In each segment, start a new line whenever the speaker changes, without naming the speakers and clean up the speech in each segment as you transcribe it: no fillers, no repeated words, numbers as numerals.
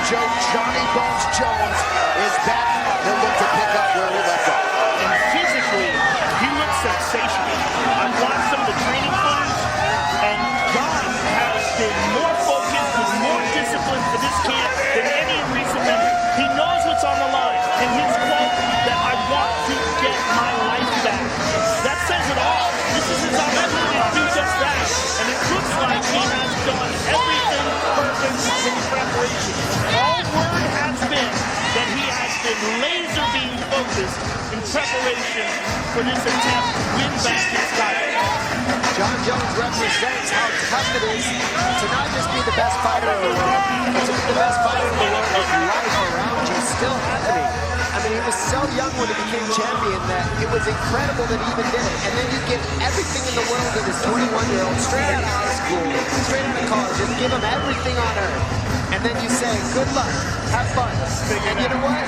Joe Johnny Bones Jones is back. He'll look to pick up where we left off.
And physically, he looks sensational. I've watched some of the training footage, and John has been more focused, with more discipline for this camp than any in recent memory. He knows what's on the line, and his quote that I want to get my life back. That says it all. This is his opportunity to do just that, and it looks like he has done everything perfect in preparation. All word has been that he has been laser beam focused in preparation for this attempt to win back his title.
Jon Jones represents how tough it is to not just be the best fighter in the world, but to be the best fighter in the world with life around you still happening. I mean, he was so young when he became champion that it was incredible that he even did it. And then you give everything in the world to this 21-year-old straight out of high school, straight out of college, just give him everything on earth. And then you say, good luck, have fun. And you know what?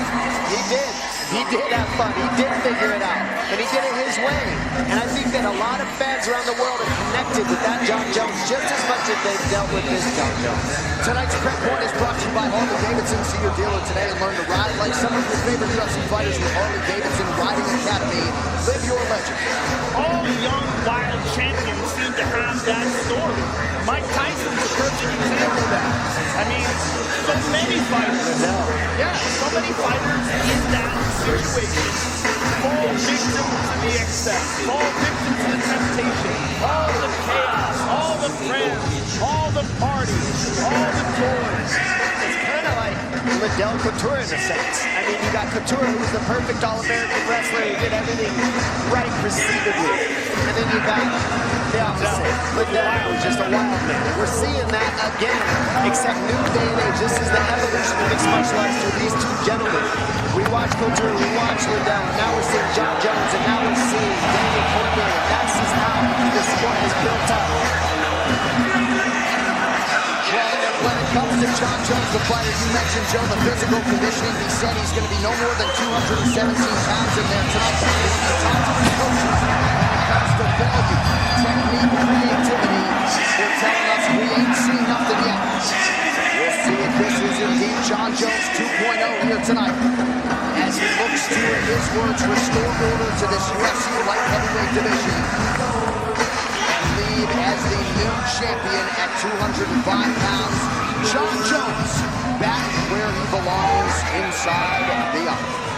He did. He did have fun. He did figure it out. And he did it his way. And I think that a lot of fans around the world are connected with that Jon Jones just as much as they've dealt with this Jon Jones. Tonight's Prep Point is brought to you by Harley-Davidson. See your dealer today and learn to ride like some of your favorite UFC fighters with Harley-Davidson Riding Academy. Live your legend.
All young, wild champions seem to have that story. Mike Tyson's a perfect example of that. I mean, so many fighters. Yeah, so many fighters in that situation fall victim to the excess, fall victim to the temptation, all the chaos, all the friends, all the parties, all the toys.
It's kind of like Liddell Couture in a sense. I mean, you got Couture, who was the perfect All-American wrestler. He did everything right precededly. And then you got the opposite. Liddell was just a wild man. We're seeing that again, except new day and age. This is the evolution of mixed martial arts through these two gentlemen. We watched Couture, we watched Liddell, now we're seeing Jon Jones, and now we're seeing Daniel Cormier. That's just how the sport is built up. When it comes to Jon Jones, the fighter you mentioned, Joe, the physical conditioning, he said he's going to be no more than 217 pounds in there tonight. When you talk to his coaches, when it comes to value, technique, creativity, they're telling us we ain't seen nothing yet. We'll see if this is indeed Jon Jones 2.0 here tonight, as he looks to, in his words, restore order to this UFC light heavyweight division. As the new champion at 205 pounds, Jon Jones back where he belongs, inside the octagon.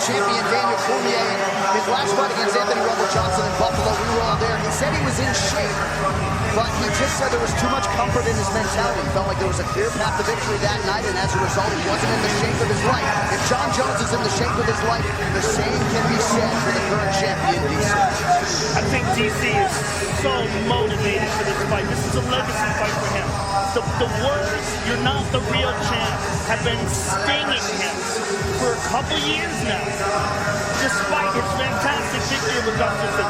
Champion Daniel Cormier in his last fight against Anthony Rumble Johnson in Buffalo. We were all there. He said he was in shape, but he just said there was too much comfort in his mentality. He felt like there was a clear path to victory that night, and as a result, he wasn't in the shape of his life. If Jon Jones is in the shape of his life, the same can be said for the current champion, DC.
I think DC is so motivated for this fight. This is a legacy fight for him. The words, "you're not the real champ," have been stinging him for a couple years now. Despite his fantastic victory over Gustafsson,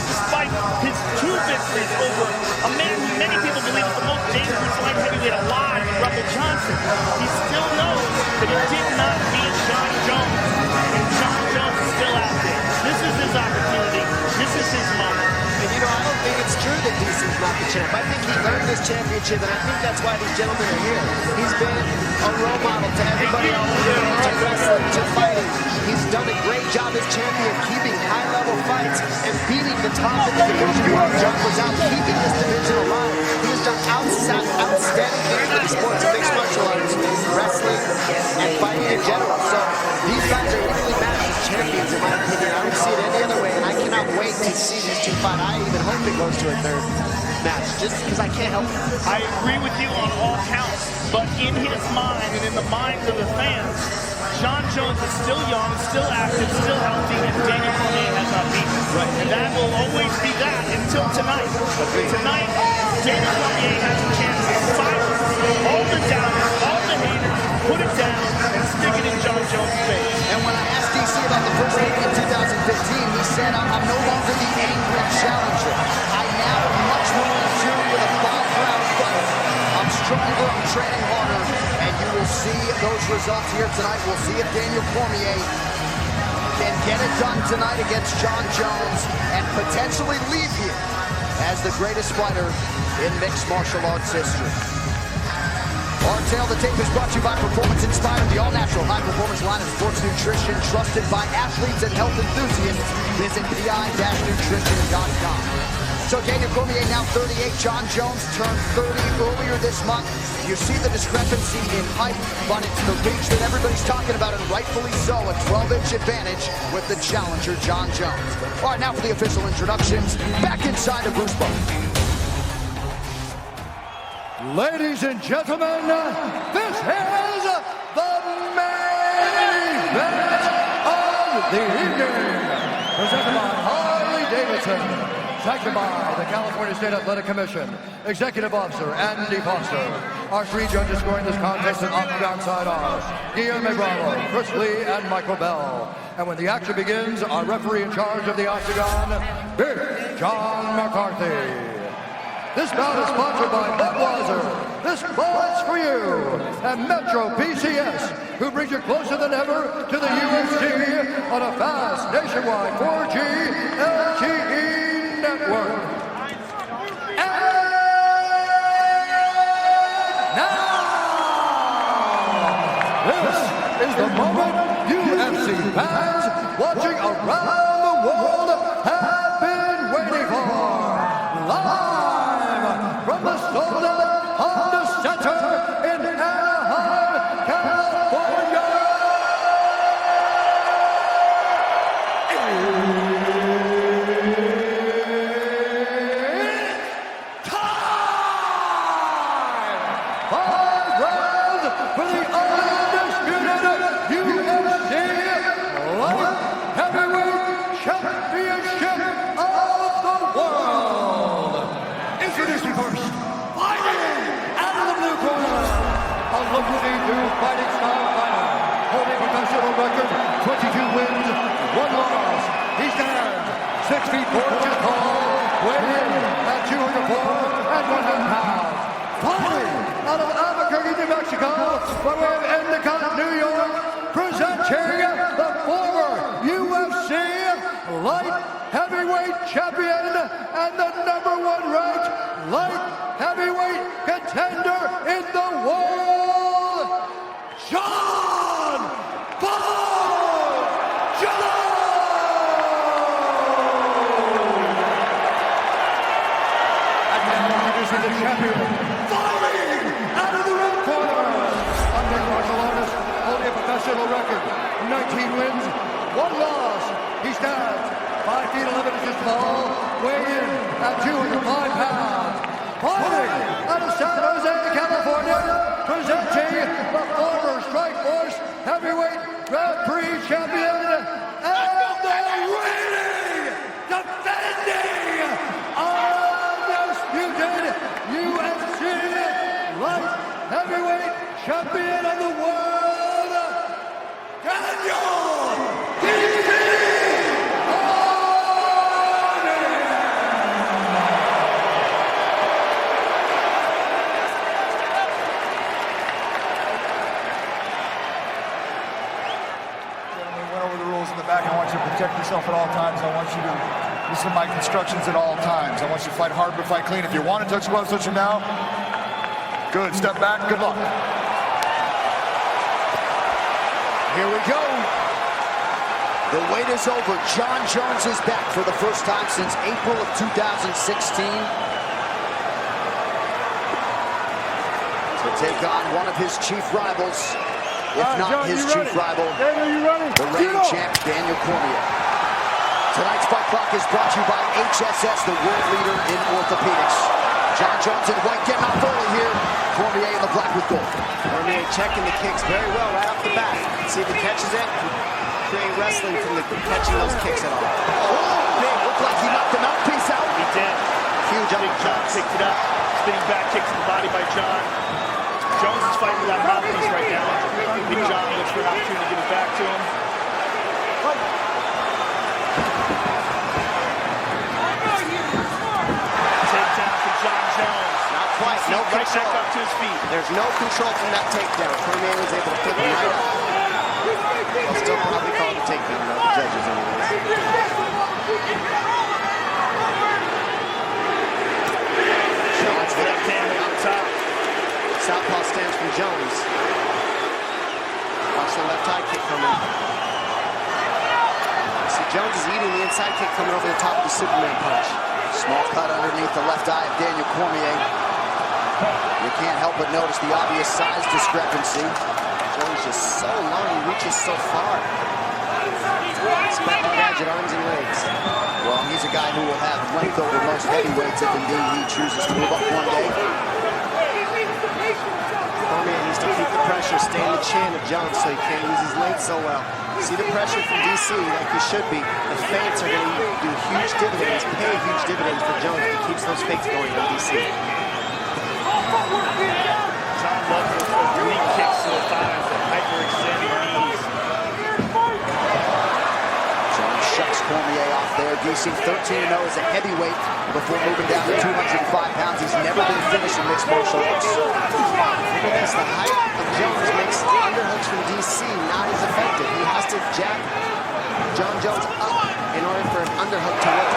despite his two victories over a man who many people believe is the most dangerous light heavyweight alive, Rumble Johnson, he still knows that he did not beat Jon Jones, and Jon Jones is still out there. This is his opportunity. This is his moment.
And you know, I don't think it's true that DC's not the champ. I think he earned this championship, and I think that's why these gentlemen are here. He's been a role model to everybody all over, to wrestling, to fighting. He's done a great job as champion, keeping high-level fights and beating the top of the division while Jon was out, keeping this division alive. He has done outstanding things in the sports of mixed martial arts, wrestling, and fighting in general. So these guys are equally matched as champions, in my opinion. I don't see it any other way, and I cannot wait to see these two fight. I even hope it goes to a third match, just because I can't help it.
I agree with you on all counts, but in his mind and in the minds of the fans, Jon Jones is still young, still active, still healthy, and Daniel Cormier has not beaten. Right. And that will always be that until tonight. Tonight, Daniel Cormier has a chance to silence all the doubters, all the haters, put it down, and stick it in Jon Jones' face.
And when I asked DC about the first meeting in 2015, he said, I'm no longer the angry challenger. I now am much more in tune with a 5-round fight. I'm stronger, I'm training harder, and you will see those results here tonight. We'll see if Daniel Cormier can get it done tonight against Jon Jones and potentially leave here as the greatest fighter in mixed martial arts history. Our Tale of the Tape is brought to you by Performance Inspired, the all-natural high-performance line of sports nutrition trusted by athletes and health enthusiasts. Visit pi-nutrition.com. So Daniel Cormier now 38. Jon Jones turned 30 earlier this month. You see the discrepancy in height, but it's the reach that everybody's talking about, and rightfully so. A 12-inch advantage with the challenger, Jon Jones. All right, now for the official introductions. Back inside of Bruce Bowman.
Ladies and gentlemen, this is the main event of the evening. Presented by Harley-Davidson. Sanctioned by the California State Athletic Commission. Executive Officer Andy Foster. Our three judges scoring this contest and octagon side are Guillermo Bravo, Chris Lee, and Michael Bell. And when the action begins, our referee in charge of the octagon, Big John McCarthy. This bout is sponsored by Budweiser. This fight's for you. And Metro PCS, who brings you closer than ever to the UFC on a fast nationwide 4G LTE network. And now, this is the moment UFC fans watching around the world have been waiting for. Live from the sold-out Honda Center in Anaheim, California. It's time! 5 rounds for the undisputed UFC Light Heavyweight Championship of the world. Introducing first, fighting out of the blue corner, a local new fighting style fighter, holding professional record, 22 wins, 1 loss. He stands 6 feet 4 inches tall, weighing in at 204 and 100 pounds. Fighting out of Albuquerque, New Mexico, by way of Endicott, New York, presenting the former UFC Light Heavyweight Champion and the #1 ranked Light Heavyweight Contender in the world, Jon Jones! And now introducing the champion, fighting out of the red corner, a mixed martial artist holding a professional record, 19 wins, 1 loss. He stands 5 feet 11 inches tall, weighing in at 205 pounds. Fighting out of San Jose, California, presenting the former Strikeforce Heavyweight Grand Prix champion and the reigning, defending, undisputed UFC Light Heavyweight Champion of the world, Daniel
back. I want you to protect yourself at all times. I want you to listen to my instructions at all times. I want you to fight hard but fight clean. If you want to touch gloves, touch them now. Good. Step back. Good luck.
Here we go. The wait is over. Jon Jones is back for the first time since April of 2016. take on one of his chief rivals, if not his chief rival, the reigning champ, Daniel Cormier. Tonight's Fight Clock is brought to you by HSS, the world leader in orthopedics. Jon Jones in white getting off early here. Cormier in the black with gold.
Cormier checking the kicks very well right off the bat. See if he catches it. Create wrestling from the catching those kicks at all.
Oh, big. Looked like he knocked the mouthpiece out.
He did.
Huge
Big John picked it up. Spinning back kick to the body by John. Jones is fighting without mouthpiece right now. Big John looks for an opportunity to give it back to him. Takedown for Jon Jones.
Not quite. No
Right
control.
back up to his feet.
There's no control from that takedown. Cormier was able to pick him right up. They'll still probably call it a takedown, though, the judges anyways.
Jones with left hand on top.
Southpaw stance from Jones. Watch the left high kick coming. See, Jones is eating the inside kick coming over the top of the Superman punch.
Small cut underneath the left eye of Daniel Cormier. You can't help but notice the obvious size discrepancy.
Jones just so long, he reaches so far. Expect to gadget arms and legs.
Well, he's a guy who will have length over most heavyweights if indeed he chooses to move up one day.
Cormier needs to keep the pressure, stay in the chin of Jones so he can't use his length so well. See the pressure from DC like he should be. The feints are going to do huge dividends, pay huge dividends for Jones if he keeps those feints going on DC.
John loves those weak kicks to the thighs, the hyperextended knees.
Jones shucks Cormier off there. DC 13-0 as a heavyweight before moving down to 205 pounds. He's never been finished in mixed martial arts.
Look at this, the height of Jones makes underhooks from DC not as effective. He has to jack Jon Jones up in order for an underhook to work.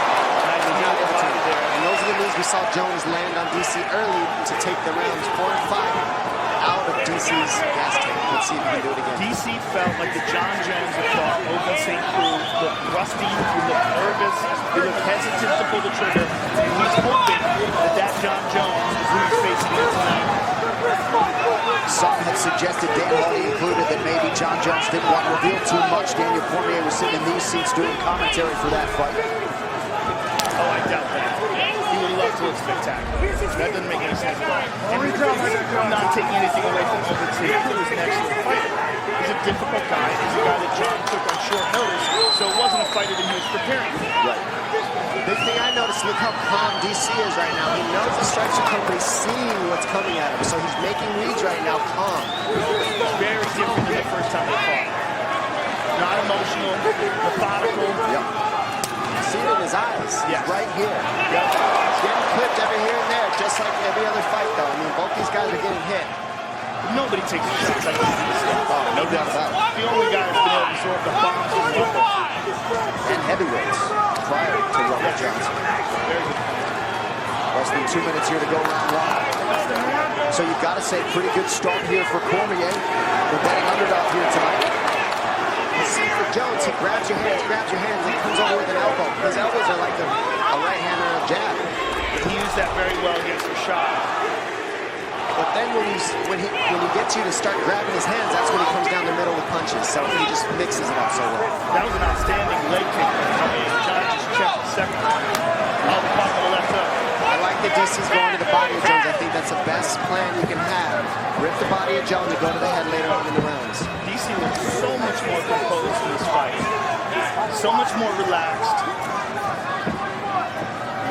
He's not able to. And those are the moves we saw Jones land on DC early to take the rounds 4 and 5 out of DC's gas tank. Let's see if he can do it again.
DC felt like the Jon Jones that fought Open St. Cruz looked rusty, he looked nervous, he looked hesitant to pull the trigger. And he's hoping that Jon Jones is who he's facing here tonight.
Some had suggested, Dan Hardy included, that maybe Jon Jones didn't want to reveal too much. Daniel Cormier was sitting in these seats doing commentary for that fight.
Oh, I doubt that. He would love to look spectacular. That doesn't make any sense at all. And I'm not taking anything away from Open St. Cruz. He's an excellent fighter. He's a difficult guy. He's a guy that Jon took on short notice, so it wasn't a fighter that he was preparing for.
Right.
Big thing I noticed, look how calm DC is right now. He knows the strikes are coming, but he's seeing what's coming at him. So he's making reads right now, calm.
It's very different than the first time they fought. Not emotional, methodical.
Yep.
See it in his eyes.
Yes.
Right here.
Yep.
He's getting clipped every here and there, just like every other fight, though. I mean, both these guys are getting hit.
Nobody takes the shots like this.
Oh, no doubt about it.
The only guy that's been able to absorb the bombs from Rumble.
And heavyweights prior to Robert Johnson.
Very good.
Less than 2 minutes here to go round one. So you've got to say, pretty good start here for Cormier. The betting underdog here tonight.
You see for Jones, he grabs your hands, and comes over with an elbow. His elbows are like a right hand or a jab.
He used that very well against Rashad.
But then when he gets you to start grabbing his hands, that's when he comes down the middle with punches. So he just mixes it up so well.
That was an outstanding leg kick. I mean, Jon just checked the second time. Oh, the pop of the left hook.
I like that DC's going to the body of Jones. I think that's the best plan you can have. Rip the body of Jones and go to the head later on in the rounds.
DC looks so much more composed in this fight. So much more relaxed.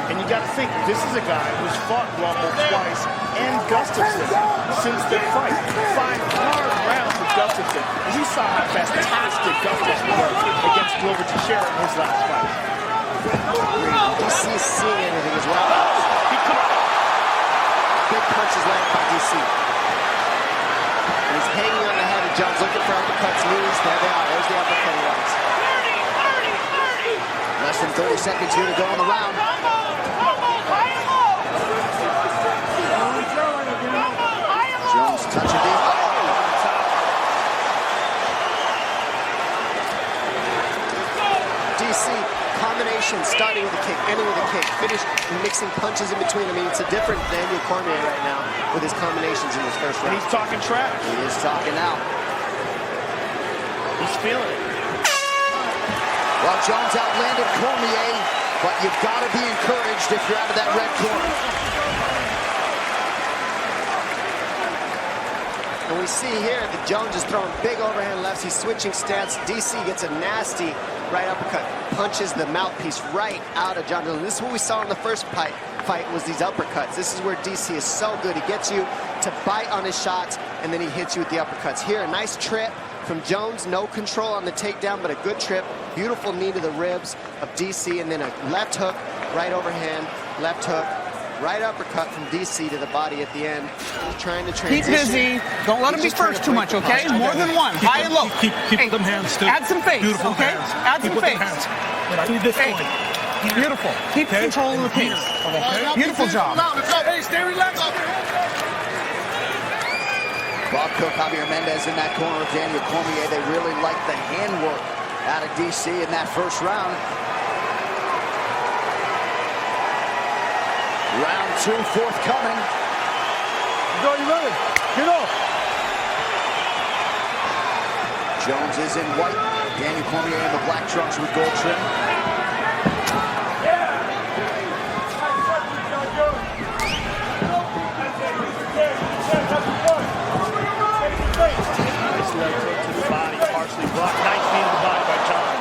And you got to think, this is a guy who's fought Rumble twice and Gustafsson since their fight. 5 hard rounds with Gustafsson. And we saw how fantastic Gustafsson was against Glover Teixeira in his last fight.
DC is seeing everything as well.
He caught it.
Big punches landed by DC. And he's hanging on the head of Jones, looking for uppercuts, knees. There they are. There's the uppercut he likes.
Less than 30 seconds here to go in the round. Jones touching deep.
DC, combination motion, starting with a kick, ending with a kick, finish mixing punches in between. I mean, it's a different Daniel Cormier right now with his combinations in his first round.
He's talking trash.
He is talking now.
He's feeling it.
Well, Jones outlanded Cormier, but you've got to be encouraged if you're out of that red corner.
And we see here that Jones is throwing big overhand lefts. He's switching stance. DC gets a nasty right uppercut, punches the mouthpiece right out of John Jones. This is what we saw in the first fight was these uppercuts. This is where DC is so good. He gets you to bite on his shots, and then he hits you with the uppercuts. Here, a nice trip from Jones. No control on the takedown, but a good trip. Beautiful knee to the ribs of DC, and then a left hook, right overhand, left hook, right uppercut from DC to the body at the end. He's trying to transition.
Keep busy. Don't let him be first too much, okay? More than one. High and low.
Keep them hands still.
Add some face,
Beautiful
okay?
hands.
Add some face.
And I need this point.
Beautiful. Keep controlling the pace. Okay? Beautiful job.
Hey, stay relaxed.
Bob Cook, Javier Mendez in that corner of Daniel Cormier. They really like the handwork out of DC in that first round. Round 2 forthcoming.
Go, you ready? Get off.
Jones is in white. Daniel Cormier in the black trunks with gold trim.
Nice leg hook to the body, partially blocked. Nice knee to the body by John.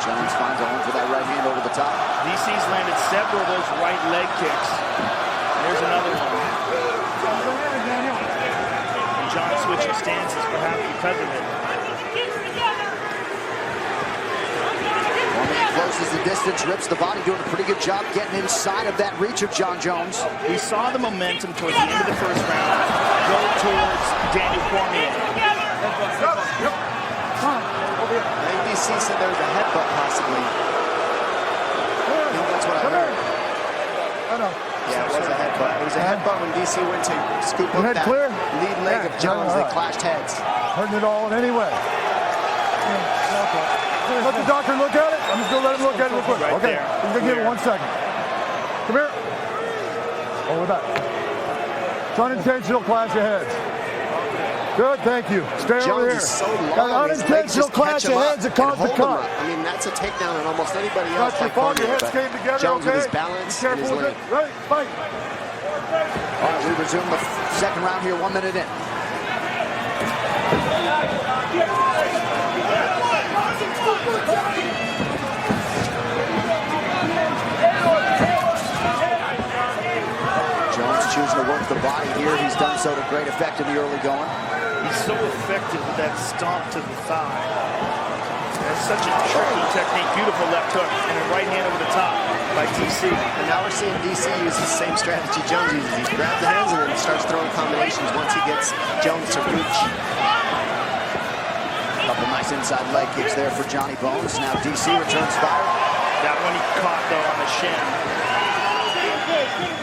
Jones finds a home for that right hand over the top.
DC's landed several of those right leg kicks. There's another one. And John switching stances perhaps because of it.
Cormier closes the distance, rips the body, doing a pretty good job getting inside of that reach of John Jones.
We saw the momentum towards the end of the first round go towards Daniel Cormier.
I think DC said there was a headbutt possibly. I think that's what I heard. Yeah, it was a headbutt. It was a headbutt when DC went to scoop up that lead leg of Jones. They clashed heads.
Hurting it all in any way. Let the doctor look at it. I'm just going to let him look at it real quick.
Right
Okay,
there.
he's going to give it 1 second. Come here. Over that. It's unintentional clash of heads. Good, thank you. Stay over here.
Jones is so long.
Got an unintentional clash of heads that caused the cut.
I mean, that's a takedown on almost anybody else.
Got your
Like
phone, your
Cormier,
heads came together,
Jones
okay?
with his balance
Be
and his
careful with
length.
it. Ready, fight.
All right, we resume the second round here, 1 minute in. Jones choosing to work the body here. He's done so to great effect in the early going.
He's so effective with that stomp to the thigh. That's such a tricky technique. Beautiful left hook and a right hand over the top by DC.
And now we're seeing DC use the same strategy Jones uses. He grabs the hands and then starts throwing combinations once he gets Jones to reach.
A couple nice inside leg kicks there for Johnny Bones. Now DC returns fire.
That one he caught though on the shin.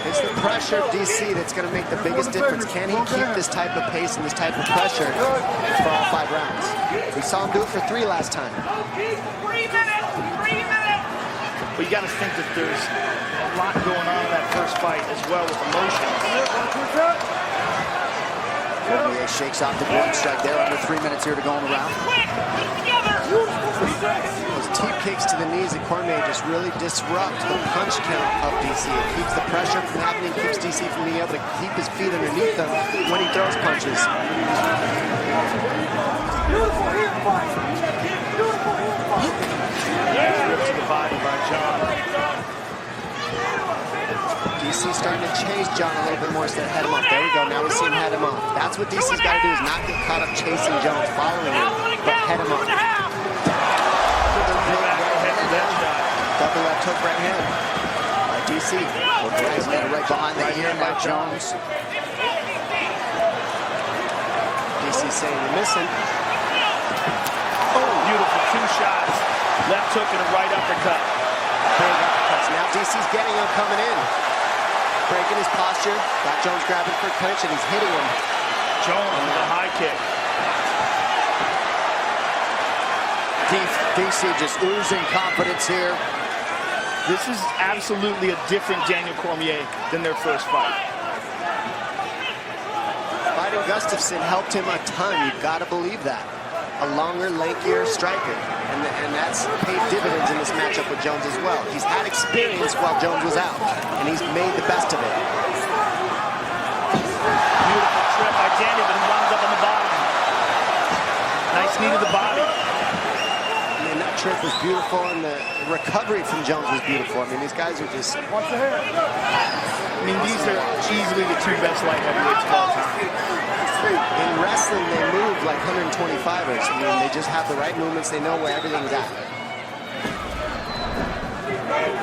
It's the pressure of DC that's going to make the biggest difference. Can he keep this type of pace and this type of pressure for all 5 rounds? We saw him do it for 3 last time.
3 minutes! 3 minutes! But you got to think that there's a lot going on in that first fight as well with emotions.
Cormier shakes off the blood strike there. Under 3 minutes here to go in the round.
Those teep kicks to the knees of Cormier just really disrupt the punch count of DC. It keeps the pressure from happening, keeps DC from being able to keep his feet underneath him when he throws punches.
Ripped to the body by John.
DC starting to chase John a little bit more instead of head him off. There we go. Now we see him head him off. That's what DC's got to do, is not get caught up chasing Jones, following him, but head him off. Double left hook right hand by DC.
Right behind the ear by Jones.
DC saying you're missing.
Oh, beautiful 2 shots. Left hook and a right uppercut.
Big uppercuts. Now DC's getting him coming in. breaking his posture. Got Jones grabbing for a clinch, and he's hitting him.
Jones with a high kick.
DC just oozing confidence here.
This is absolutely a different Daniel Cormier than their first fight.
Fighting Gustafsson helped him a ton. You've got to believe that. A longer, lankier striker. And that's paid dividends in this matchup with Jones as well. He's had experience while Jones was out, and he's made the best of it.
Beautiful trip by Daniel, but he winds up on the bottom. Nice knee to the body.
And that trip was beautiful, and the recovery from Jones was beautiful. I mean, these guys are just...
I mean, these are easily the two best light heavyweights of all time.
In wrestling, they move like 125ers. I mean, they just have the right movements. They know where everything's at.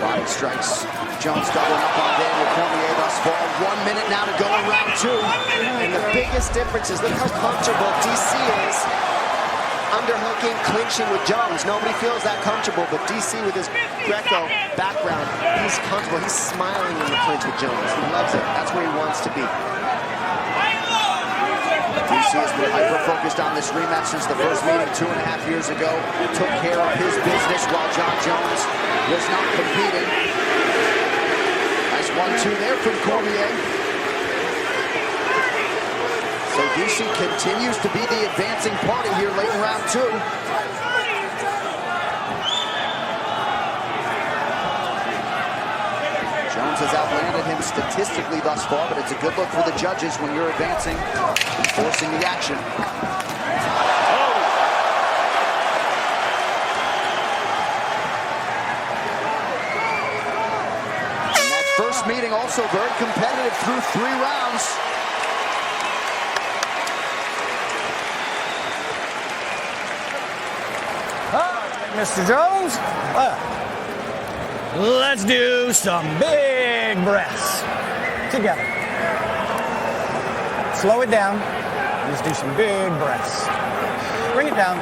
Body strikes. Jones doubling up on Daniel Cormier thus far. 1 minute now to go in round 2.
And the biggest difference is look how comfortable DC is underhooking, clinching with Jones. Nobody feels that comfortable, but DC with his Greco background, he's comfortable. He's smiling in the clinch with Jones. He loves it. That's where he wants to be.
DC has been hyper-focused on this rematch since the first meeting 2.5 years ago. Took care of his business while John Jones was not competing. Nice 1-2 there from Cormier. So DC continues to be the advancing party here late in round 2. Jones has outlanded him statistically thus far, but it's a good look for the judges when you're advancing and forcing the action. And that first meeting also very competitive through 3 rounds.
Mr. Jones, let's do some big breaths together. Slow it down. Let's do some big breaths. Bring it down.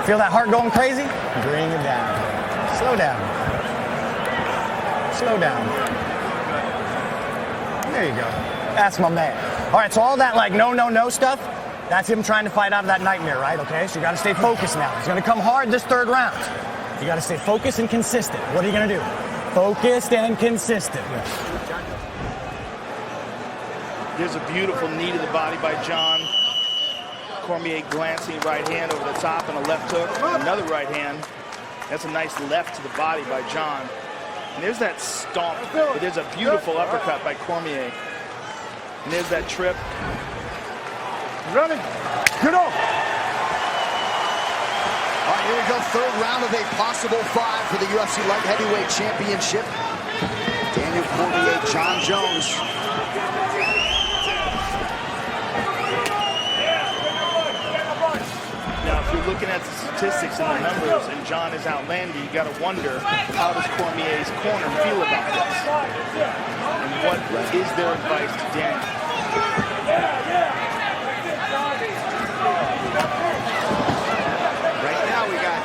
Feel that heart going crazy? Bring it down. Slow down. Slow down. There you go. That's my man. All right, so all that like no stuff, that's him trying to fight out of that nightmare, right? Okay, so you got to stay focused now. He's going to come hard this 3rd round. You got to stay focused and consistent. What are you going to do? Focused and consistent.
There's a beautiful knee to the body by John. Cormier glancing right hand over the top and a left hook. Another right hand. That's a nice left to the body by John. And there's that stomp. But there's a beautiful uppercut by Cormier. And there's that trip.
Ready? Get off!
All right, here we go. 3rd round of a possible 5 for the UFC Light Heavyweight Championship. Daniel Cormier, John Jones.
Now, if you're looking at the statistics and the numbers, and John is outlanded, you got to wonder, how does Cormier's corner feel about this? And what is their advice to Daniel?
Right now we got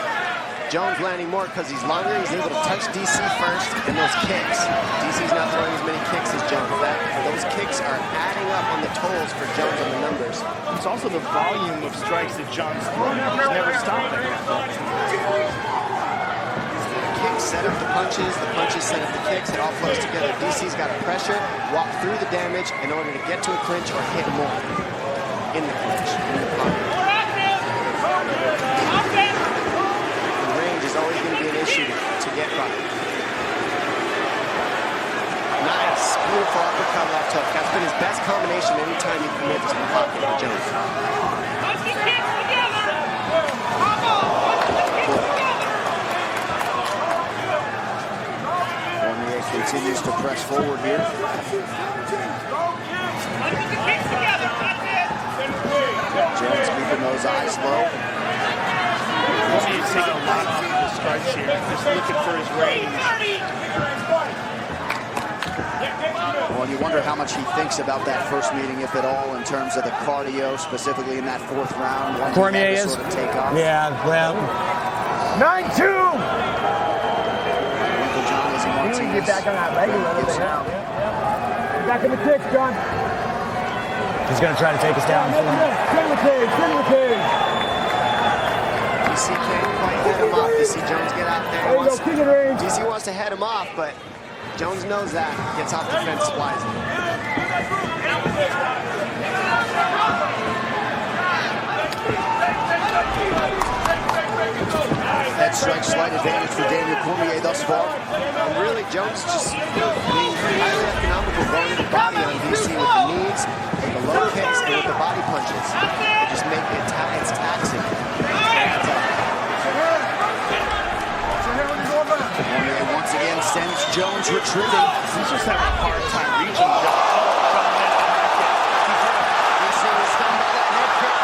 Jones landing more because he's longer. He's able to touch DC first and those kicks. DC's not throwing as many kicks as Jones. Those kicks are adding up on the totals for Jones on the numbers.
It's also the volume of strikes that John's throwing. He's never stopping.
Kicks set up the punches set up the kicks. It all flows together. DC's got to pressure, walk through the damage in order to get to a clinch or hit more in the clinch, in the pocket. The range is always going to be an issue to get right. Nice, beautiful uppercut left hook. That's been his best combination anytime he commits to the pocket for Jones.
Cormier continues to press forward here. Jones keeping those eyes low.
Cormier's taking a lot of the strikes here. Just looking for his range.
Well, you wonder how much he thinks about that first meeting, if at all, in terms of the cardio, specifically in that 4th round.
Cormier is.
Sort of take off.
Yeah, well.
9-2.
John, as he wants
You get back on that leg a little bit.
Back in the cage, John.
He's going to try to take us down.
Stay in the cage, stay in the cage.
DC can't quite head him off. You see Jones get out there.
There you go, king in range.
DC wants to head him off, but Jones knows that. Gets off the fence wisely. Head strike, slight advantage for Daniel Cormier thus far. And really, Jones just being highly economical going to the body on DC with the knees, with the low kicks, and with the body punches. They just make it it's taxing. Cormier once again sends Jones retreating.
He's just having a hard time reaching John.
DC was stunned by that head kick.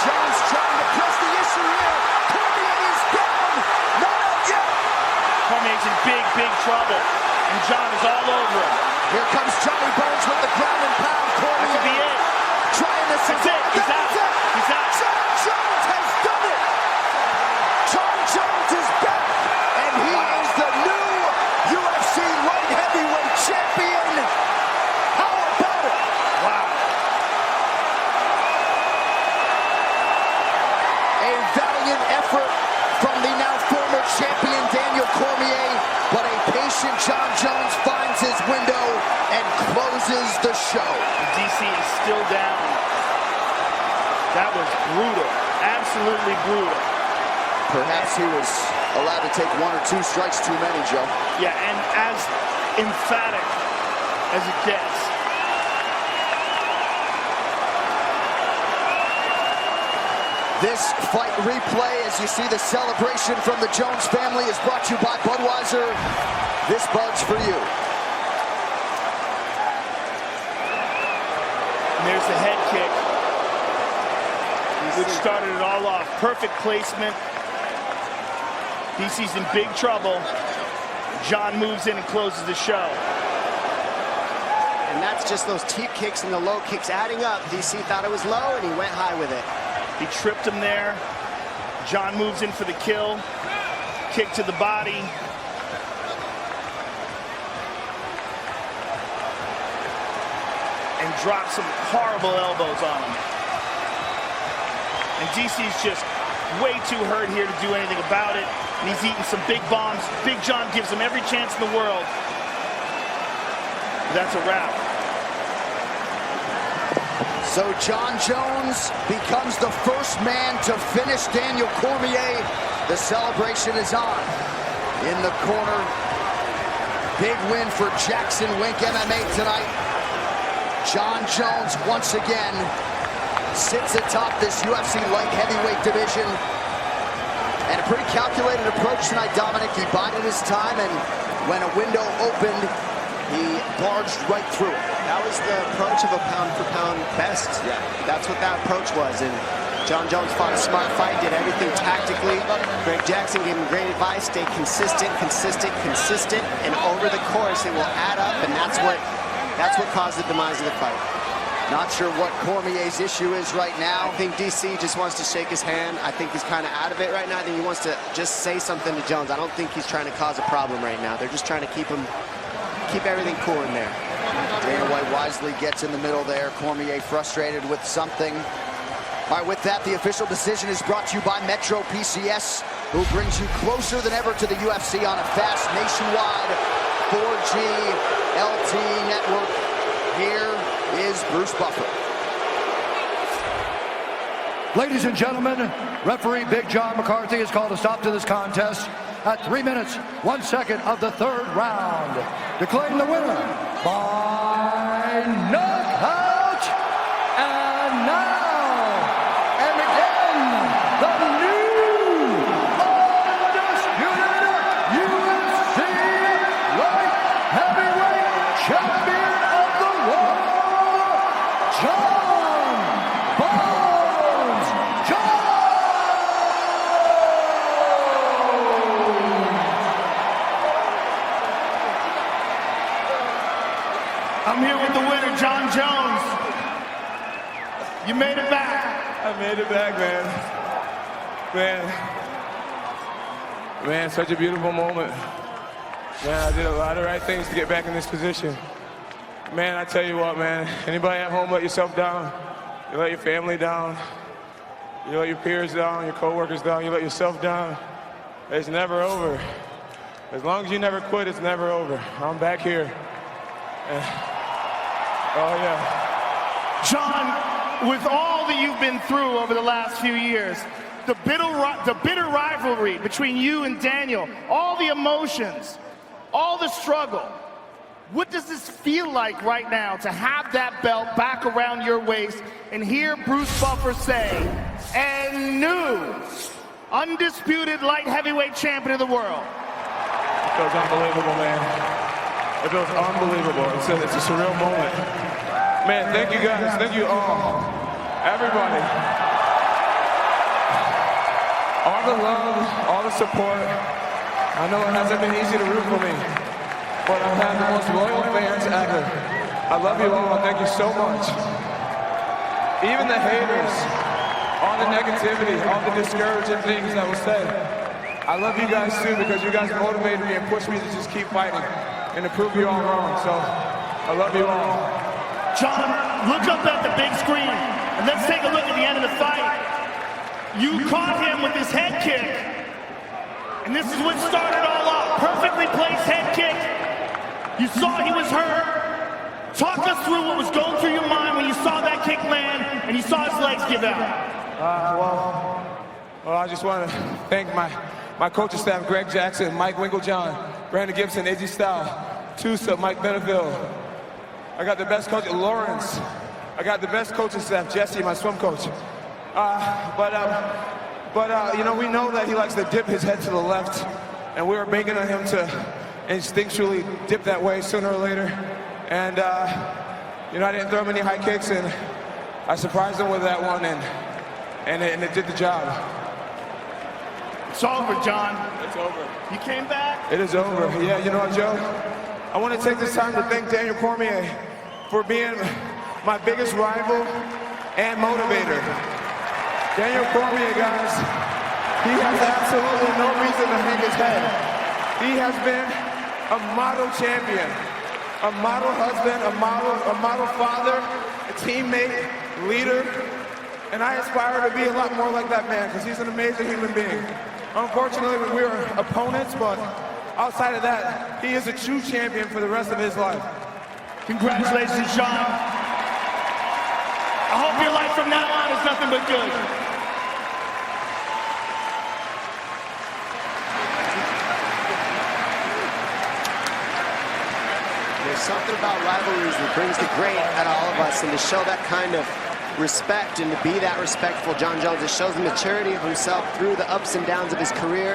Jones trying to press the issue here. Cormier is down. Not out yet.
Cormier's in big trouble. And John is all over him.
Here comes Johnny Bones with the ground and pound. Cormier
That could be it.
trying to
That's it. He's out. He's out.
John Jones has done it. John Jones is back. And he is the new UFC light heavyweight champion. How about it?
Wow.
A valiant effort from the now former champion Daniel Cormier, but a patient John Jones finds his window and closes the show.
DC is still down. That was brutal. Absolutely brutal.
Perhaps he was allowed to take 1 or 2 strikes too many, Joe.
Yeah, and as emphatic as it gets.
This fight replay, as you see the celebration from the Jones family, is brought to you by Budweiser. This Bud's for you.
And there's the head kick, which started it all off. Perfect placement. DC's in big trouble. John moves in and closes the show.
And that's just those teep kicks and the low kicks adding up. DC thought it was low, and he went high with it.
He tripped him there. John moves in for the kill. Kick to the body. And drops some horrible elbows on him. And DC's just way too hurt here to do anything about it. And he's eating some big bombs. Big John gives him every chance in the world. That's a wrap.
So John Jones becomes the first man to finish Daniel Cormier. The celebration is on. In the corner, big win for Jackson Wink MMA tonight. John Jones once again sits atop this UFC light heavyweight division. And a pretty calculated approach tonight, Dominic. He bided his time, and when a window opened, he barged right through it.
That was the approach of a pound-for-pound best. Yeah, that's what that approach was. And John Jones fought a smart fight, did everything tactically. Greg Jackson gave him great advice. Stay consistent, and over the course it will add up, and that's what caused the demise of the fight.
Not sure what Cormier's issue is right now.
I think DC just wants to shake his hand. I think he's kind of out of it right now. I think he wants to just say something to Jones. I don't think he's trying to cause a problem right now. They're just trying to keep everything cool in there.
Dana White wisely gets in the middle there. Cormier frustrated with something. All right, with that, the official decision is brought to you by Metro PCS, who brings you closer than ever to the UFC on a fast nationwide 4G LTE network. Here is Bruce Buffer.
Ladies and gentlemen, referee Big John McCarthy has called a stop to this contest at 3 minutes, 1 second of the third round. Declaring the winner by knockout. And now, and again, the new undisputed UFC light heavyweight champion of the world, John Bones Jones.
I'm here with the winner, John Jones. You made it back.
I made it back, man. Man, such a beautiful moment. Man, I did a lot of right things to get back in this position. Man, I tell you what, man, anybody at home let yourself down, you let your family down, you let your peers down, your coworkers down, you let yourself down, it's never over. As long as you never quit, it's never over. I'm back here. And, oh, yeah.
John, with all that you've been through over the last few years, the bitter rivalry between you and Daniel, all the emotions, all the struggle, what does this feel like right now to have that belt back around your waist and hear Bruce Buffer say, and new, undisputed light heavyweight champion of the world?
It feels unbelievable, man. It feels unbelievable. It's a surreal moment. Man, thank you guys. Thank you all. Everybody. All the love, all the support. I know it hasn't been easy to root for me, but I've had the most loyal fans ever. I love you all. Thank you so much. Even the haters, all the negativity, all the discouraging things that were said. I love you guys too, because you guys motivate me and push me to just keep fighting and to prove you all wrong. So I love you all.
John, look up at the big screen and let's take a look at the end of the fight. You caught him with his head kick, and this is what started all off. Perfectly placed head kick. You saw he was hurt. Talk us through what was going through your mind when you saw that kick land and you saw his legs give out.
Well, I just want to thank my coaching staff, Greg Jackson, Mike Winklejohn, Brandon Gibson, Izzy Style, Tusa, Mike Beneville. I got the best coach, Lawrence. I got the best coaching staff, Jesse, my swim coach. You know, we know that he likes to dip his head to the left, and we were banking on him to instinctually dip that way sooner or later. And, you know, I didn't throw him any high kicks, and I surprised him with that one, and it did the job.
It's over, John.
It's over.
You came back?
It is over. Yeah, you know what, Joe? I want to take this time to thank Daniel Cormier for being my biggest rival and motivator. Daniel Cormier, guys, he has absolutely no reason to hang his head. He has been a model champion, a model husband, a model father, a teammate, leader, and I aspire to be a lot more like that man, because he's an amazing human being. Unfortunately, we were opponents, but outside of that, he is a true champion for the rest of his life.
Congratulations, John. I hope your life from now on is nothing but good.
There's something about rivalries that brings the great out of all of us, and to show that kind of respect and to be that respectful, John Jones, it shows the maturity of himself through the ups and downs of his career.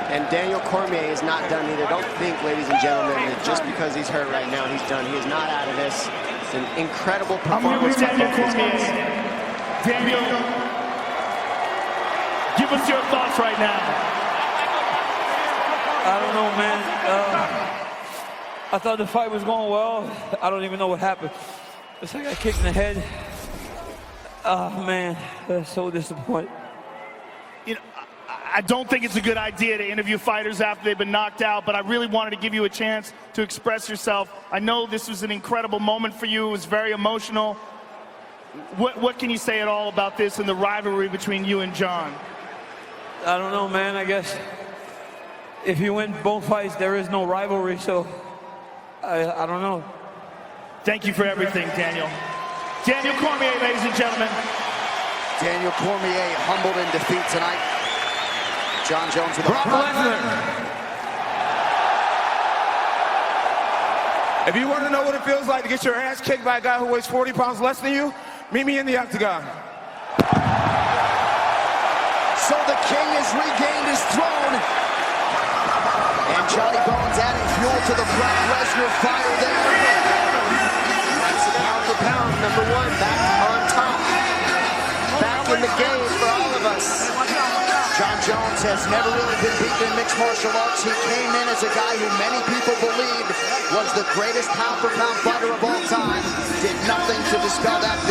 And Daniel Cormier is not done either. Don't think, ladies and gentlemen, that just because he's hurt right now, he's done. He is not out of this. It's an incredible performance.
I'm here with Daniel Cormier. Daniel, give us your thoughts right now.
I don't know, man. I thought the fight was going well. I don't even know what happened. It's like I got kicked in the head. Oh, man, that's so disappointed.
You know, I don't think it's a good idea to interview fighters after they've been knocked out, but I really wanted to give you a chance to express yourself. I know this was an incredible moment for you. It was very emotional. What can you say at all about this and the rivalry between you and John?
I don't know, man. I guess if you win both fights, there is no rivalry, so I don't know.
Thank you for everything, Daniel. Daniel Cormier, ladies and gentlemen.
Daniel Cormier humbled in defeat tonight. John Jones with a
Brock Lesnar. If you want to know what it feels like to get your ass kicked by a guy who weighs 40 pounds less than you, meet me in the octagon.
So the king has regained his throne. And Johnny Bones adding fuel to the Brock Lesnar fire there. That's pound for pound, number one, back on top. Back in the game for all of us. John Jones has never really been beaten in mixed martial arts. He came in as a guy who many people believed was the greatest pound-for-pound fighter of all time. Did nothing to dispel that